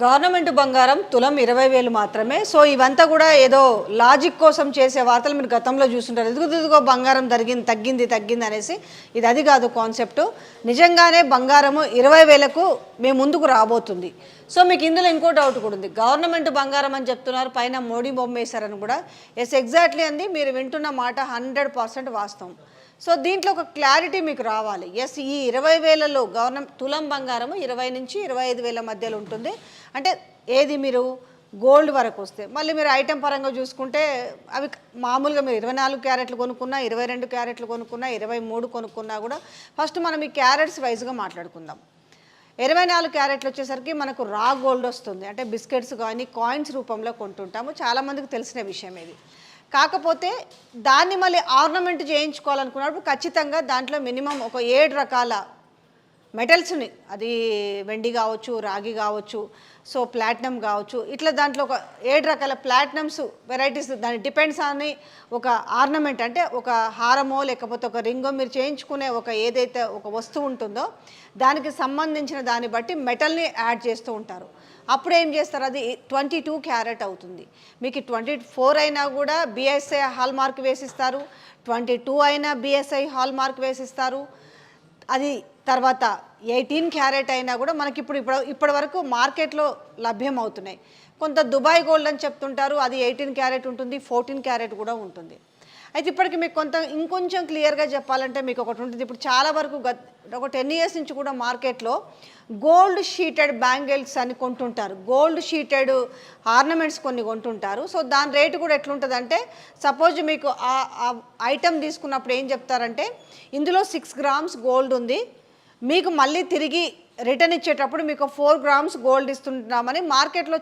Government బంగారం తులం 20,000 మాత్రమే. సో ఇవంతా కూడా ఏదో లాజిక్ కోసం చేసే వార్తలు మీరు గతంలో చూస్తుంటారు. ఇదిగో బంగారం తగ్గింది అనేసి. ఇది అది కాదు కాన్సెప్ట్. నిజంగానే బంగారము 20,000కు మేము ముందుకు రాబోతుంది. సో మీకు ఇందులో ఇంకో డౌట్ కూడా ఉంది. గవర్నమెంట్ బంగారం అని చెప్తున్నారు, పైన మోడీ బొమ్మ వేశారని కూడా. ఎస్, ఎగ్జాక్ట్లీ అండి, మీరు వింటున్న మాట 100% వాస్తవం. సో దీంట్లో ఒక క్లారిటీ మీకు రావాలి. ఎస్, ఈ 20,000లో తులం బంగారము 20 నుంచి 25,000 మధ్యలో ఉంటుంది. అంటే ఏది మీరు గోల్డ్ వరకు వస్తే, మళ్ళీ మీరు ఐటెం పరంగా చూసుకుంటే అవి మామూలుగా మీరు 24 క్యారెట్లు కొనుక్కున్నా, 22 క్యారెట్లు కొనుక్కున్నా, 23 కొనుక్కున్నా కూడా ఫస్ట్ మనం ఈ క్యారెట్స్ వైజ్గా మాట్లాడుకుందాం. 24 క్యారెట్లు వచ్చేసరికి మనకు రా గోల్డ్ వస్తుంది. అంటే బిస్కెట్స్ కానీ కాయిన్స్ రూపంలో కొంటుంటాము. చాలామందికి తెలిసిన విషయం ఇది. కాకపోతే దాన్ని మళ్ళీ ఆర్నమెంట్ చేయించుకోవాలనుకున్నప్పుడు ఖచ్చితంగా దాంట్లో మినిమం ఒక 7 రకాల మెటల్స్ని, అది వెండి కావచ్చు, రాగి కావచ్చు, సో ప్లాటినం కావచ్చు, ఇట్లా దాంట్లో ఒక 7 రకాల ప్లాటినమ్స్ వెరైటీస్, దాని డిపెండ్స్ అని ఒక ఆర్నమెంట్ అంటే ఒక హారమో లేకపోతే ఒక రింగో మీరు చేయించుకునే ఒక ఏదైతే ఒక వస్తువు ఉంటుందో దానికి సంబంధించిన దాన్ని బట్టి మెటల్ని యాడ్ చేస్తూ ఉంటారు. అప్పుడు ఏం చేస్తారు, అది 22 క్యారెట్ అవుతుంది. మీకు 24 అయినా కూడా బిఎస్ఐ హాల్ మార్క్ వేసిస్తారు, 22 అయినా బిఎస్ఐ హాల్ మార్క్ వేసిస్తారు. అది తర్వాత 18 క్యారెట్ అయినా కూడా మనకి ఇప్పటి వరకు మార్కెట్లో లభ్యం అవుతున్నాయి. కొంత దుబాయ్ గోల్డ్ అని చెప్తుంటారు, అది 18 క్యారెట్ ఉంటుంది, 14 క్యారెట్ కూడా ఉంటుంది. అయితే ఇప్పటికి మీకు ఇంకొంచెం క్లియర్గా చెప్పాలంటే మీకు ఒకటి ఉంటుంది. ఇప్పుడు చాలా వరకు ఒక 10 ఇయర్స్ నుంచి కూడా మార్కెట్లో గోల్డ్ షీటెడ్ బ్యాంగిల్స్ అని కొంటుంటారు, గోల్డ్ షీటెడ్ ఆర్నమెంట్స్ కొన్ని కొంటుంటారు. సో దాని రేటు కూడా ఎట్లుంటుంది అంటే, సపోజ్ మీకు ఆ ఐటెం తీసుకున్నప్పుడు ఏం చెప్తారంటే, ఇందులో 6 గ్రామ్స్ గోల్డ్ ఉంది, మీకు మళ్ళీ తిరిగి రిటర్న్ ఇచ్చేటప్పుడు మీకు 4 గ్రామ్స్ గోల్డ్ ఇస్తుంటున్నామని మార్కెట్లో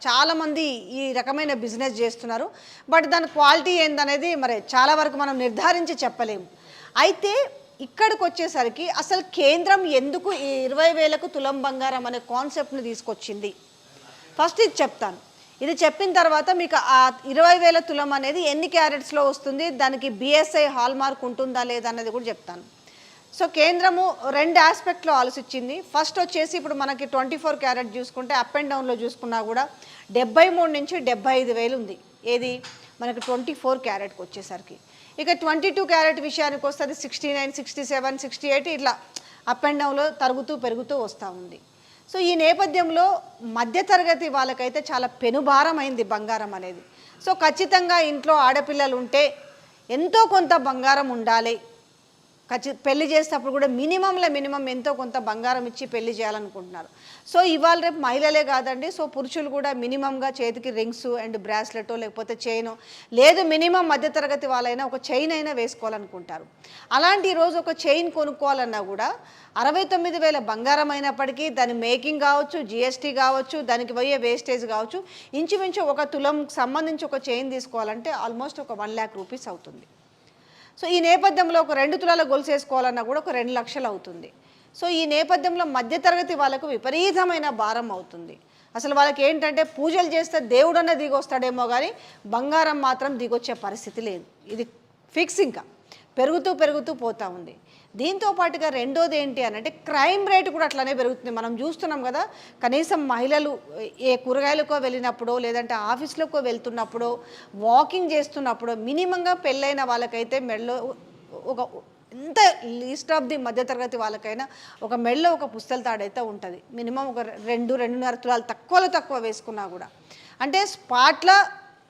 చాలామంది ఈ రకమైన బిజినెస్ చేస్తున్నారు. బట్ దాని క్వాలిటీ ఏందనేది మరి చాలా వరకు మనం నిర్ధారించి చెప్పలేము. అయితే ఇక్కడికి వచ్చేసరికి అసలు కేంద్రం ఎందుకు ఈ 20,000కు తులం బంగారం అనే కాన్సెప్ట్ని తీసుకొచ్చింది, ఫస్ట్ ఇది చెప్తాను. ఇది చెప్పిన తర్వాత మీకు ఆ 20,000 తులం అనేది ఎన్ని క్యారెట్స్లో వస్తుంది, దానికి బిఎస్ఐ హాల్ మార్క్ ఉంటుందా లేదా అన్నది కూడా చెప్తాను. సో కేంద్రము 2 ఆస్పెక్ట్లో ఆలోచించింది. ఫస్ట్ వచ్చేసి ఇప్పుడు మనకి 24 క్యారెట్ చూసుకుంటే అప్ అండ్ డౌన్లో చూసుకున్నా కూడా 73 నుంచి 75,000 ఉంది. ఏది మనకి 24 క్యారెట్కి వచ్చేసరికి. ఇక 22 క్యారెట్ విషయానికి వస్తే అది 69, 67, 68 ఇట్లా అప్ అండ్ డౌన్లో పెరుగుతూ వస్తూ ఉంది. సో ఈ నేపథ్యంలో మధ్యతరగతి వాళ్ళకైతే చాలా పెనుభారమైంది బంగారం అనేది. సో ఖచ్చితంగా ఇంట్లో ఆడపిల్లలు ఉంటే ఎంతో కొంత బంగారం ఉండాలి. పెళ్లి చేసేటప్పుడు కూడా మినిమం ఎంతో కొంత బంగారం ఇచ్చి పెళ్లి చేయాలనుకుంటున్నారు. సో ఇవాళ రేపు మహిళలే కాదండి, సో పురుషులు కూడా మినిమంగా చేతికి రింగ్స్ అండ్ బ్రాస్లెటో లేకపోతే చైనో, లేదు మినిమం మధ్యతరగతి వాళ్ళైనా ఒక చైన్ అయినా వేసుకోవాలనుకుంటారు. అలాంటి రోజు ఒక చైన్ కొనుక్కోవాలన్నా కూడా 69,000 బంగారం అయినప్పటికీ దాని మేకింగ్ కావచ్చు, జిఎస్టీ కావచ్చు, దానికి పోయే వేస్టేజ్ కావచ్చు, ఇంచుమించు ఒక తులం సంబంధించి ఒక చైన్ తీసుకోవాలంటే ఆల్మోస్ట్ ఒక 1 lakh రూపీస్ అవుతుంది. సో ఈ నేపథ్యంలో ఒక 2 తులాల గొలుసు వేసుకోవాలన్నా కూడా ఒక 2 లక్షలు అవుతుంది. సో ఈ నేపథ్యంలో మధ్యతరగతి వాళ్ళకు విపరీతమైన భారం అవుతుంది. అసలు వాళ్ళకి ఏంటంటే పూజలు చేస్తే దేవుడన్న దిగొస్తాడేమో కానీ బంగారం మాత్రం దిగొచ్చే పరిస్థితి లేదు. ఇది ఫిక్స్, ఇంకా పెరుగుతూ పోతూ ఉంది. దీంతో పాటుగా రెండోది ఏంటి అని అంటే క్రైమ్ రేటు కూడా అట్లానే పెరుగుతుంది. మనం చూస్తున్నాం కదా, కనీసం మహిళలు ఏ కూరగాయలకో వెళ్ళినప్పుడు లేదంటే ఆఫీస్లోకో వెళ్తున్నప్పుడు వాకింగ్ చేస్తున్నప్పుడు మినిమంగా పెళ్ళైన వాళ్ళకైతే మెడలో ఒక ఎంత లీస్ట్ ఆఫ్ ది మధ్యతరగతి వాళ్ళకైనా ఒక మెడలో ఒక పుస్తల తాడైతే ఉంటుంది. మినిమం ఒక 2-2.5 తులాలు తక్కువ వేసుకున్నా కూడా, అంటే స్పాట్లో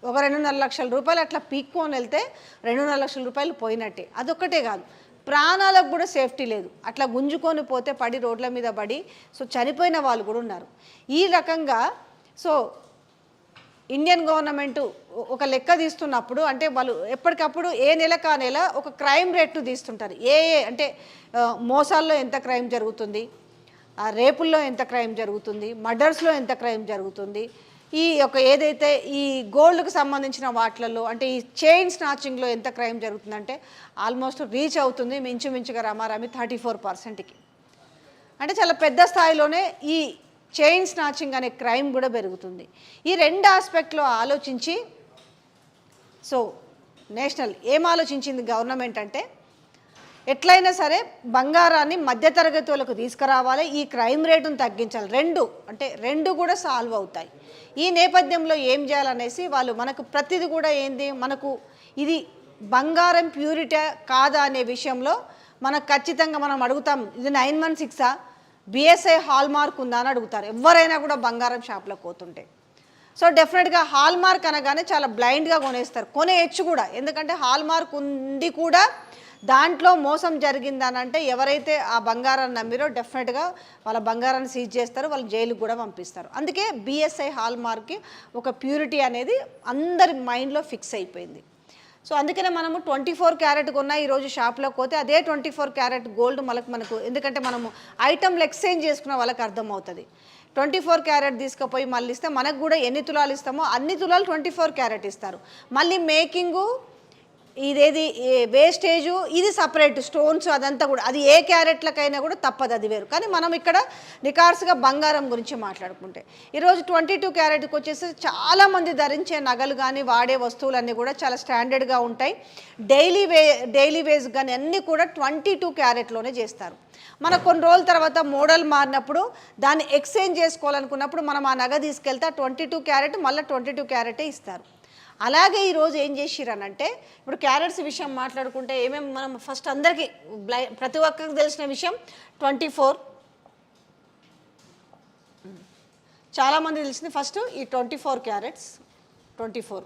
ఒక 2.5 లక్షల రూపాయలు అట్లా పీక్కొని వెళ్తే 2.5 లక్షల రూపాయలు పోయినట్టే. అదొక్కటే కాదు, ప్రాణాలకు కూడా సేఫ్టీ లేదు. అట్లా గుంజుకొని పోతే రోడ్ల మీద పడి సో చనిపోయిన వాళ్ళు కూడా ఉన్నారు. ఈ రకంగా సో ఇండియన్ గవర్నమెంట్ ఒక లెక్క తీస్తున్నప్పుడు అంటే వాళ్ళు ఎప్పటికప్పుడు ఏ నెలకు ఆ నెల ఒక క్రైమ్ రేట్ను తీస్తుంటారు. అంటే మోసాల్లో ఎంత క్రైమ్ జరుగుతుంది, రేపుల్లో ఎంత క్రైమ్ జరుగుతుంది, మర్డర్స్లో ఎంత క్రైమ్ జరుగుతుంది, ఈ యొక్క ఏదైతే ఈ గోల్డ్కి సంబంధించిన వాటిలలో అంటే ఈ చైన్ స్నాచింగ్లో ఎంత క్రైమ్ జరుగుతుందంటే ఆల్మోస్ట్ రీచ్ అవుతుంది మించుమించుగా రమారమి 34%కి. అంటే చాలా పెద్ద స్థాయిలోనే ఈ చైన్ స్నాచింగ్ అనే క్రైమ్ కూడా పెరుగుతుంది. ఈ 2 ఆస్పెక్ట్లో ఆలోచించి సో నేషనల్ ఏం ఆలోచించింది గవర్నమెంట్ అంటే ఎట్లయినా సరే బంగారాన్ని మధ్యతరగతి వాళ్ళకు తీసుకురావాలి, ఈ క్రైమ్ రేటును తగ్గించాలి. రెండు కూడా సాల్వ్ అవుతాయి. ఈ నేపథ్యంలో ఏం చేయాలనేసి వాళ్ళు మనకు ప్రతిదీ కూడా ఏంది, మనకు ఇది బంగారం ప్యూరిటీ కాదా అనే విషయంలో మనకు ఖచ్చితంగా మనం అడుగుతాం. ఇది 916 బిఎస్ఐ హాల్ మార్క్ ఉందా అని అడుగుతారు ఎవరైనా కూడా బంగారం షాప్లోకి పోతుంటే. సో డెఫినెట్గా హాల్ మార్క్ అనగానే చాలా బ్లైండ్గా కొనేస్తారు, కొనేయచ్చు కూడా. ఎందుకంటే హాల్ మార్క్ ఉంది కూడా దాంట్లో మోసం జరిగిందని అంటే ఎవరైతే ఆ బంగారాన్ని నమ్మిరో డెఫినెట్గా వాళ్ళ బంగారాన్ని సీజ్ చేస్తారు, వాళ్ళు జైలుకు కూడా పంపిస్తారు. అందుకే బిఎస్ఐ హాల్ మార్క్కి ఒక ప్యూరిటీ అనేది అందరి మైండ్లో ఫిక్స్ అయిపోయింది. సో అందుకనే మనము 24 క్యారెట్ కొన్నా ఈరోజు షాప్లోకి పోతే అదే 24 క్యారెట్ గోల్డ్ మనకు ఎందుకంటే మనము ఐటమ్లు ఎక్స్చేంజ్ చేసుకున్న వాళ్ళకి అర్థమవుతుంది. 24 క్యారెట్ తీసుకుపోయి మళ్ళీ ఇస్తే మనకు కూడా ఎన్ని తులాలు ఇస్తామో అన్ని తులాలు 24 క్యారెట్ ఇస్తారు. మళ్ళీ మేకింగు ఇదేది వేస్టేజు ఇది సపరేట్, స్టోన్స్ అదంతా కూడా అది ఏ క్యారెట్లకైనా కూడా తప్పదు, అది వేరు. కానీ మనం ఇక్కడ నికార్సుగా బంగారం గురించి మాట్లాడుకుంటే ఈరోజు 22 క్యారెట్కి వచ్చేసి చాలామంది ధరించే నగలు కానీ వాడే వస్తువులన్నీ కూడా చాలా స్టాండర్డ్గా ఉంటాయి. డైలీ వేస్ కానీ అన్నీ కూడా 22 క్యారెట్లోనే చేస్తారు. మన కొన్ని రోజుల తర్వాత మోడల్ మారినప్పుడు దాన్ని ఎక్స్చేంజ్ చేసుకోవాలనుకున్నప్పుడు మనం ఆ నగ తీసుకెళ్తే 22 క్యారెట్ మళ్ళీ 22 క్యారెటే ఇస్తారు. అలాగే ఈరోజు ఏం చేసిరనంటే ఇప్పుడు క్యారెట్స్ విషయం మాట్లాడుకుంటే ఏమేమి మనం ఫస్ట్ అందరికీ ప్రతి ఒక్కరికి తెలిసిన విషయం 24, చాలామంది తెలిసింది ఫస్ట్ ఈ 24 క్యారెట్స్ 24,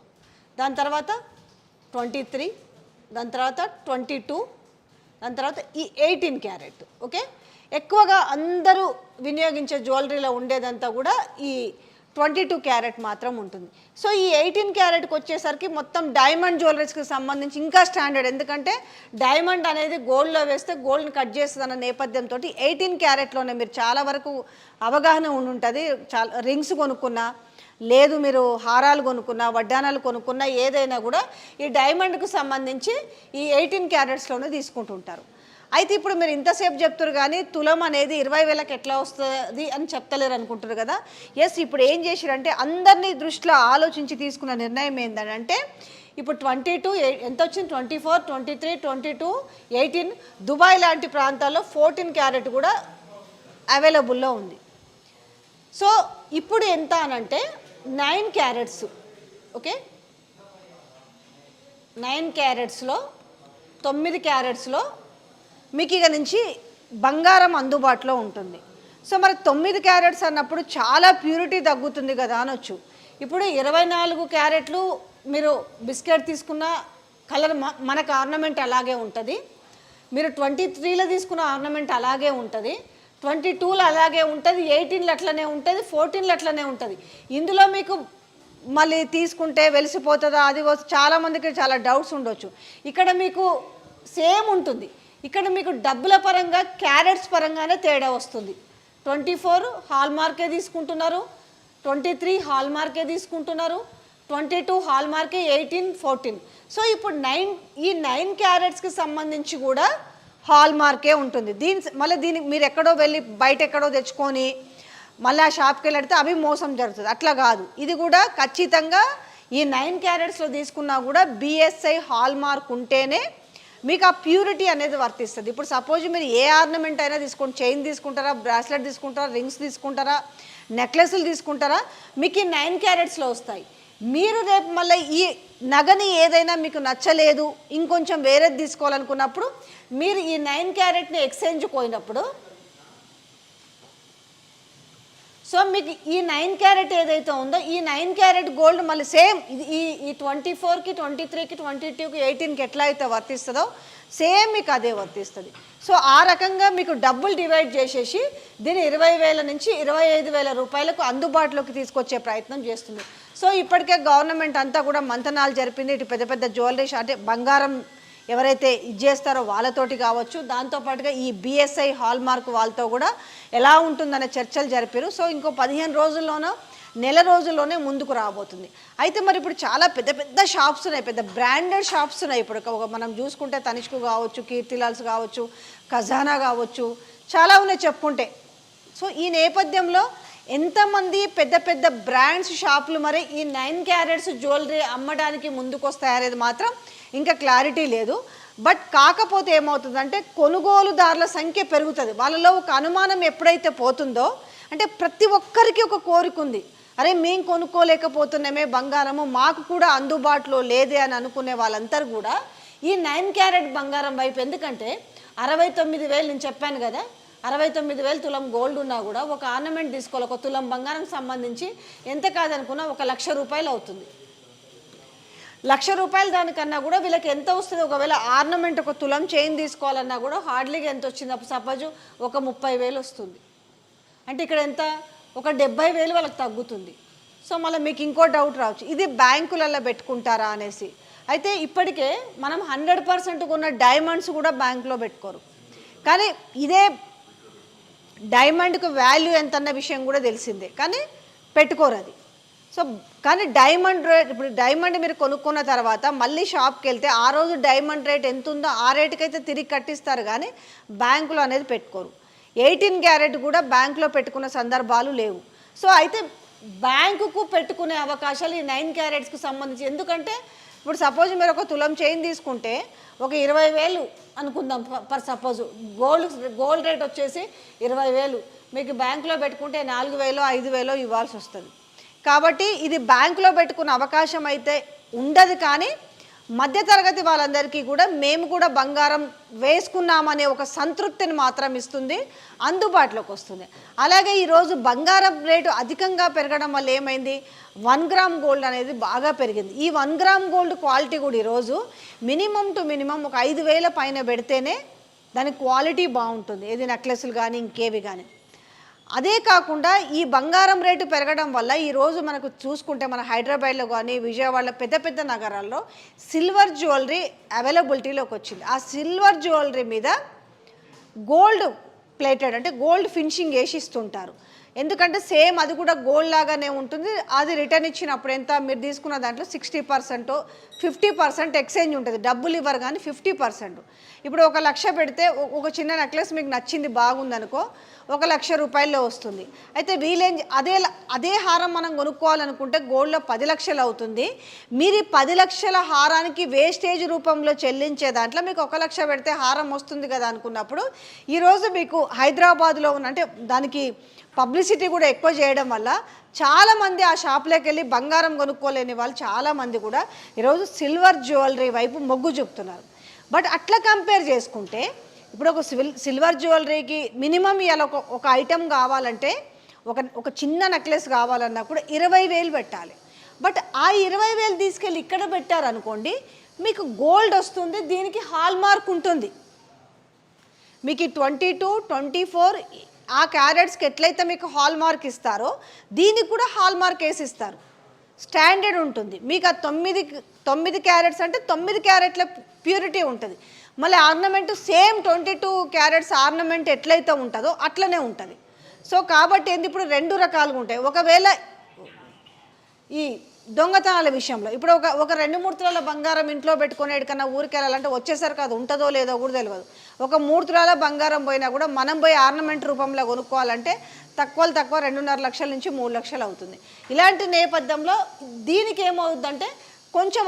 దాని తర్వాత 23, దాని తర్వాత 22, దాని తర్వాత ఈ 18 క్యారెట్. ఓకే, ఎక్కువగా అందరూ వినియోగించే జ్యువెలరీలో ఉండేదంతా కూడా ఈ 22 క్యారెట్ మాత్రం ఉంటుంది. సో ఈ 18 క్యారెట్కి వచ్చేసరికి మొత్తం డైమండ్ జ్యువెలరీస్కి సంబంధించి ఇంకా స్టాండర్డ్. ఎందుకంటే డైమండ్ అనేది గోల్డ్లో వేస్తే గోల్డ్ని కట్ చేస్తుంది అన్న నేపథ్యంతో 18 క్యారెట్లోనే మీరు చాలా వరకు అవగాహన ఉంటుంది. చాలా రింగ్స్ కొనుక్కున్నా లేదు, మీరు హారాలు కొనుక్కున్నా, వడ్డానాలు కొనుక్కున్నా, ఏదైనా కూడా ఈ డైమండ్కు సంబంధించి ఈ 18 క్యారెట్స్లోనే తీసుకుంటుంటారు. అయితే ఇప్పుడు మీరు ఇంతసేపు చెప్తారు కానీ తులం అనేది 20,000కి ఎట్లా వస్తుంది అని చెప్తలేరు అనుకుంటారు కదా. ఎస్, ఇప్పుడు ఏం చేశారంటే అందరినీ దృష్టిలో ఆలోచించి తీసుకున్న నిర్ణయం ఏంటంటే ఇప్పుడు 22 ఎంత వచ్చింది, 24, 23, 22, 18 దుబాయ్ లాంటి ప్రాంతాల్లో 14 క్యారెట్ కూడా అవైలబుల్లో ఉంది. సో ఇప్పుడు ఎంత అనంటే 9 క్యారెట్స్. ఓకే, 9 క్యారెట్స్లో 9 క్యారెట్స్లో మీకు ఇక నుంచి బంగారం అందుబాటులో ఉంటుంది. సో మరి 9 క్యారెట్స్ అన్నప్పుడు చాలా ప్యూరిటీ తగ్గుతుంది కదా అనొచ్చు. ఇప్పుడు 24 క్యారెట్లు మీరు బిస్కెట్ తీసుకున్న కలర్ మనకు ఆర్నమెంట్ అలాగే ఉంటుంది, మీరు 23లో తీసుకున్న ఆర్నమెంట్ అలాగే ఉంటుంది, 22లో అలాగే ఉంటుంది, 18లో అట్లనే ఉంటుంది, 14లో అట్లనే ఉంటుంది. ఇందులో మీకు మళ్ళీ తీసుకుంటే వెలిసిపోతుందా అది చాలామందికి చాలా డౌట్స్ ఉండొచ్చు. ఇక్కడ మీకు సేమ్ ఉంటుంది. ఇక్కడ మీకు డబ్బుల పరంగా క్యారెట్స్ పరంగానే తేడా వస్తుంది. 24 హాల్ మార్కే తీసుకుంటున్నారు, 23 హాల్ మార్కే తీసుకుంటున్నారు, 22 హాల్ మార్కే, 18, 14. సో ఇప్పుడు 9 క్యారెట్స్కి సంబంధించి కూడా హాల్ మార్కే ఉంటుంది. దీనికి మీరు ఎక్కడో వెళ్ళి బయట ఎక్కడో తెచ్చుకొని మళ్ళీ ఆ షాప్కి వెళ్ళితే అవి మోసం జరుగుతుంది, అట్లా కాదు. ఇది కూడా ఖచ్చితంగా ఈ 9 క్యారెట్స్లో తీసుకున్నా కూడా బిఎస్ఐ హాల్ మార్క్ ఉంటేనే మీకు ఆ ప్యూరిటీ అనేది వర్తిస్తుంది. ఇప్పుడు సపోజ్ మీరు ఏ ఆర్నమెంట్ అయినా తీసుకోండి, చైన్ తీసుకుంటారా, బ్రాస్లెట్ తీసుకుంటారా, రింగ్స్ తీసుకుంటారా, నెక్లెస్లు తీసుకుంటారా, మీకు ఈ 9 క్యారెట్స్లో వస్తాయి. మీరు రేపు మళ్ళీ ఈ నగని ఏదైనా మీకు నచ్చలేదు ఇంకొంచెం వేరేది తీసుకోవాలనుకున్నప్పుడు మీరు ఈ 9 క్యారెట్ని ఎక్స్చేంజ్ పోయినప్పుడు సో మీకు ఈ 9 క్యారెట్ ఏదైతే ఉందో ఈ 9 క్యారెట్ గోల్డ్ మళ్ళీ సేమ్ ఈ 24కి, 23కి, 22కి, 18కి ఎట్లా అయితే వర్తిస్తుందో సేమ్ మీకు అదే వర్తిస్తుంది. సో ఆ రకంగా మీకు డబ్బులు డివైడ్ చేసేసి దీన్ని 20,000 నుంచి 25,000 రూపాయలకు అందుబాటులోకి తీసుకొచ్చే ప్రయత్నం చేస్తుంది. సో ఇప్పటికే గవర్నమెంట్ అంతా కూడా మంతనాలు జరిపింది. ఇటు పెద్ద పెద్ద జ్యువెలరీ అంటే బంగారం ఎవరైతే ఇది చేస్తారో వాళ్ళతోటి కావచ్చు, దాంతోపాటుగా ఈ బిఎస్ఐ హాల్ మార్క్ వాళ్ళతో కూడా ఎలా ఉంటుందనే చర్చలు జరిపారు. సో ఇంకో 15 రోజుల్లోనో నెల రోజుల్లోనే ముందుకు రాబోతుంది. అయితే మరి ఇప్పుడు చాలా పెద్ద పెద్ద షాప్స్ ఉన్నాయి, పెద్ద బ్రాండెడ్ షాప్స్ ఉన్నాయి. ఇప్పుడు మనం చూసుకుంటే తనిష్కు కావచ్చు, కీర్తిలాల్స్ కావచ్చు, ఖజానా కావచ్చు, చాలా ఉన్నాయి చెప్పుకుంటే. సో ఈ నేపథ్యంలో ఎంతమంది పెద్ద పెద్ద బ్రాండ్స్ షాపులు మరి ఈ 9 క్యారెట్స్ జ్యువెలరీ అమ్మడానికి ముందుకు వస్తాయనేది మాత్రం ఇంకా క్లారిటీ లేదు. బట్ కాకపోతే ఏమవుతుందంటే కొనుగోలుదారుల సంఖ్య పెరుగుతుంది. వాళ్ళలో ఒక అనుమానం ఎప్పుడైతే పోతుందో, అంటే ప్రతి ఒక్కరికి ఒక కోరిక ఉంది, అరే మేము కొనుక్కోలేకపోతున్నామే బంగారము, మాకు కూడా అందుబాటులో లేదే అని అనుకునే వాళ్ళందరూ కూడా ఈ 9 క్యారెట్ బంగారం వైపు, ఎందుకంటే 69,000 నేను చెప్పాను కదా, 69,000 తులం గోల్డ్ ఉన్నా కూడా ఒక ఆర్నమెంట్ తీసుకోవాలి, ఒక తులం బంగారం సంబంధించి ఎంత కాదనుకున్నా 1,00,000 రూపాయలు అవుతుంది. 1,00,000 రూపాయలు దానికన్నా కూడా వీళ్ళకి ఎంత వస్తుంది? ఒకవేళ ఆర్నమెంట్ ఒక తులం చైన్ తీసుకోవాలన్నా కూడా హార్డ్లీగా ఎంత వచ్చింది? సపోజ్ ఒక 30,000 వస్తుంది అంటే ఇక్కడ ఎంత? ఒక 70,000 వాళ్ళకి తగ్గుతుంది. సో మళ్ళీ మీకు ఇంకో డౌట్ రావచ్చు, ఇది బ్యాంకులలో పెట్టుకుంటారా అనేసి. అయితే ఇప్పటికే మనం 100% ఉన్న డైమండ్స్ కూడా బ్యాంకులో పెట్టుకోరు, కానీ ఇదే డైమండ్కు వాల్యూ ఎంత అన్న విషయం కూడా తెలిసిందే, కానీ పెట్టుకోరు అది. సో కానీ డైమండ్ రేట్, ఇప్పుడు డైమండ్ మీరు కొనుక్కున్న తర్వాత మళ్ళీ షాప్కి వెళ్తే ఆ రోజు డైమండ్ రేట్ ఎంత ఉందో ఆ రేటుకి అయితే తిరిగి కట్టిస్తారు, కానీ బ్యాంకులో అనేది పెట్టుకోరు. 18 క్యారెట్ కూడా బ్యాంకులో పెట్టుకున్న సందర్భాలు లేవు. సో అయితే బ్యాంకుకు పెట్టుకునే అవకాశాలు ఈ 9 క్యారెట్స్కి సంబంధించి, ఎందుకంటే ఇప్పుడు సపోజ్ మీరు ఒక తులం చైన్ తీసుకుంటే ఒక 20,000 అనుకుందాం పర్ సపోజ్, గోల్డ్ రేట్ వచ్చేసి 20,000, మీకు బ్యాంకులో పెట్టుకుంటే 4,000 5,000 ఇవ్వాల్సి వస్తుంది. కాబట్టి ఇది బ్యాంకులో పెట్టుకున్న అవకాశం అయితే ఉండదు, కానీ మధ్యతరగతి వాళ్ళందరికీ కూడా మేము కూడా బంగారం వేసుకున్నామనే ఒక సంతృప్తిని మాత్రం ఇస్తుంది, అందుబాటులోకి వస్తుంది. అలాగే ఈరోజు బంగారం రేటు అధికంగా పెరగడం వల్ల ఏమైంది? 1 గ్రామ్ గోల్డ్ అనేది బాగా పెరిగింది. ఈ 1 గ్రామ్ గోల్డ్ క్వాలిటీ కూడా ఈరోజు మినిమం టు మినిమం ఒక 5,000 పైన పెడితేనే దాని క్వాలిటీ బాగుంటుంది, ఏది నెక్లెస్లు కానీ ఇంకేవి కానీ. అదే కాకుండా ఈ బంగారం రేటు పెరగడం వల్ల ఈరోజు మనకు చూసుకుంటే మన హైదరాబాద్లో కానీ విజయవాడలో పెద్ద పెద్ద నగరాల్లో సిల్వర్ జ్యువెలరీ అవైలబిలిటీలోకి వచ్చింది. ఆ సిల్వర్ జ్యువెలరీ మీద గోల్డ్ ప్లేటెడ్ అంటే గోల్డ్ ఫినిషింగ్ వేసి ఇస్తుంటారు. ఎందుకంటే సేమ్ అది కూడా గోల్డ్ లాగానే ఉంటుంది. అది రిటర్న్ ఇచ్చినప్పుడు ఎంత, మీరు తీసుకున్న దాంట్లో 60% 50% ఎక్స్చేంజ్ ఉంటుంది, డబ్బులు ఇవ్వరు కానీ 50%. ఇప్పుడు 1,00,000 పెడితే ఒక చిన్న నెక్లెస్ మీకు నచ్చింది బాగుందనుకో 1,00,000 రూపాయల్లో వస్తుంది. అయితే వీలేం అదే హారం మనం కొనుక్కోవాలనుకుంటే గోల్డ్లో 10 లక్షలు అవుతుంది. మీరు ఈ 10 లక్షల హారానికి వేస్టేజ్ రూపంలో చెల్లించే దాంట్లో మీకు 1,00,000 పెడితే హారం వస్తుంది కదా అనుకున్నప్పుడు, ఈరోజు మీకు హైదరాబాద్లో ఉన్న, అంటే దానికి పబ్లిసిటీ కూడా ఎక్కువ చేయడం వల్ల చాలామంది ఆ షాప్లోకి వెళ్ళి బంగారం కొనుక్కోలేని వాళ్ళు చాలామంది కూడా ఈరోజు సిల్వర్ జ్యువెలరీ వైపు మొగ్గు చూపుతున్నారు. బట్ అట్లా కంపేర్ చేసుకుంటే ఇప్పుడు ఒక సిల్వర్ జ్యువెలరీకి మినిమం ఇలా ఒక ఐటెం కావాలంటే ఒక చిన్న నెక్లెస్ కావాలన్నప్పుడు 20,000 పెట్టాలి. బట్ ఆ 20,000 తీసుకెళ్ళి ఇక్కడ పెట్టారనుకోండి, మీకు గోల్డ్ వస్తుంది, దీనికి హాల్ మార్క్ ఉంటుంది. మీకు 22, 24 ఆ క్యారెట్స్కి ఎట్లయితే మీకు హాల్ మార్క్ ఇస్తారో దీనికి కూడా హాల్ మార్క్ వేసి ఇస్తారు, స్టాండర్డ్ ఉంటుంది. మీకు ఆ 9 క్యారెట్స్ అంటే 9 క్యారెట్ల ప్యూరిటీ ఉంటుంది. మళ్ళీ ఆర్నమెంట్ సేమ్ 22 క్యారెట్స్ ఆర్నమెంట్ ఎట్లయితే ఉంటుందో అట్లనే ఉంటుంది. సో కాబట్టి ఏంది, ఇప్పుడు 2 రకాలుగా ఉంటాయి. ఒకవేళ ఈ దొంగతనాల విషయంలో ఇప్పుడు ఒక 2-3 తులాల బంగారం ఇంట్లో పెట్టుకుని ఎక్కడికన్నా ఊరికి వెళ్ళాలంటే వచ్చేసరికి అది ఉంటుందో లేదో కూడా తెలియదు. ఒక 3 తులాల బంగారం పోయినా కూడా మనం పోయి ఆర్నమెంట్ రూపంలో కొనుక్కోవాలంటే తక్కువ 2.5 లక్షల నుంచి 3 లక్షలు అవుతుంది. ఇలాంటి నేపథ్యంలో దీనికి ఏమవుతుందంటే కొంచెం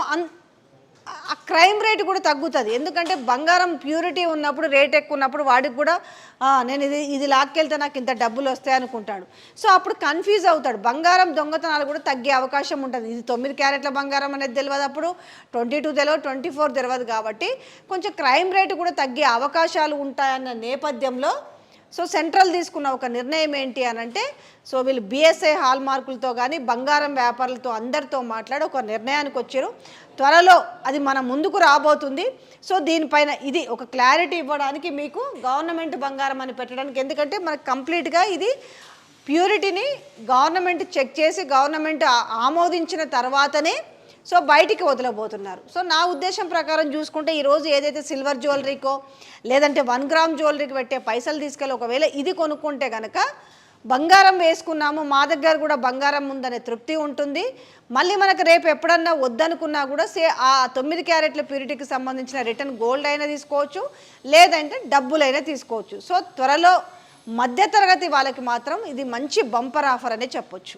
ఆ క్రైమ్ రేట్ కూడా తగ్గుతుంది. ఎందుకంటే బంగారం ప్యూరిటీ ఉన్నప్పుడు, రేట్ ఎక్కువ ఉన్నప్పుడు వాడికి కూడా నేను ఇది లాక్కెళ్తే నాకు ఇంత డబ్బులు వస్తాయి అనుకుంటాడు. సో అప్పుడు కన్ఫ్యూజ్ అవుతాడు. బంగారం దొంగతనాలు కూడా తగ్గే అవకాశం ఉంటుంది. ఇది 9 క్యారెట్ల బంగారం అనేది తెలియదు, అప్పుడు 22 తెలియదు, 24 తెలియదు. కాబట్టి కొంచెం క్రైమ్ రేటు కూడా తగ్గే అవకాశాలు ఉంటాయన్న నేపథ్యంలో సో సెంట్రల్ తీసుకున్న ఒక నిర్ణయం ఏంటి అని అంటే, సో వీళ్ళు బిఎస్ఐ హాల్ మార్కులతో కానీ బంగారం వ్యాపారులతో అందరితో మాట్లాడి ఒక నిర్ణయానికి వచ్చారు. త్వరలో అది మన ముందుకు రాబోతుంది. సో దీనిపైన ఇది ఒక క్లారిటీ ఇవ్వడానికి మీకు గవర్నమెంట్ బంగారం అని పెట్టడానికి, ఎందుకంటే మనకు కంప్లీట్గా ఇది ప్యూరిటీని గవర్నమెంట్ చెక్ చేసి గవర్నమెంట్ ఆమోదించిన తర్వాతనే సో బయటికి వదలబోతున్నారు. సో నా ఉద్దేశం ప్రకారం చూసుకుంటే ఈరోజు ఏదైతే సిల్వర్ జ్యువెలరీకో లేదంటే 1 గ్రామ్ జ్యువెలరీకి పెట్టే పైసలు తీసుకెళ్ళి ఒకవేళ ఇది కొనుక్కుంటే కనుక బంగారం వేసుకున్నాము, మా దగ్గర కూడా బంగారం ఉందనే తృప్తి ఉంటుంది. మళ్ళీ మనకు రేపు ఎప్పుడన్నా వద్దనుకున్నా కూడా ఆ 9 క్యారెట్ల ప్యూరిటీకి సంబంధించిన రిటర్న్ గోల్డ్ అయినా తీసుకోవచ్చు, లేదంటే డబ్బులైనా తీసుకోవచ్చు. సో త్వరలో మధ్యతరగతి వాళ్ళకి మాత్రం ఇది మంచి బంపర్ ఆఫర్ అనే చెప్పొచ్చు.